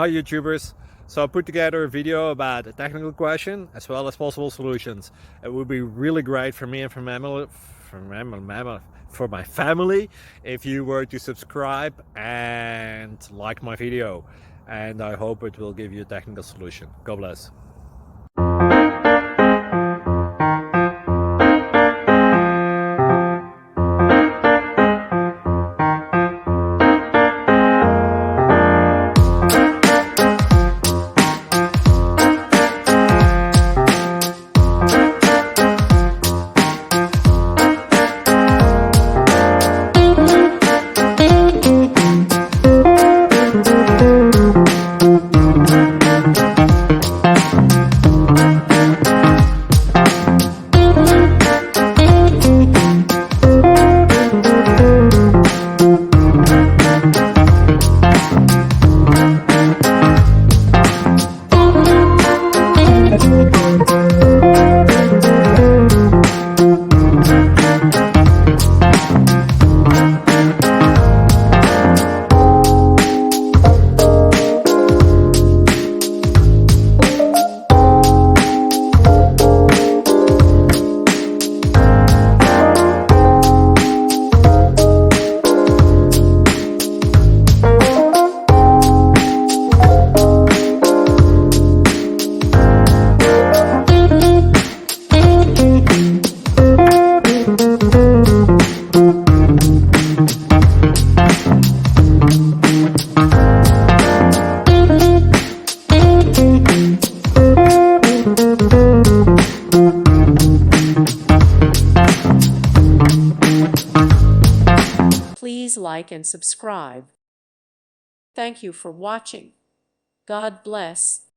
Hi YouTubers! So I put together a video about a technical question as well as possible solutions. It would be really great for me and for my family if you were to subscribe and like my video, and I hope it will give you a technical solution. God bless. Please like and subscribe. Thank you for watching. God bless.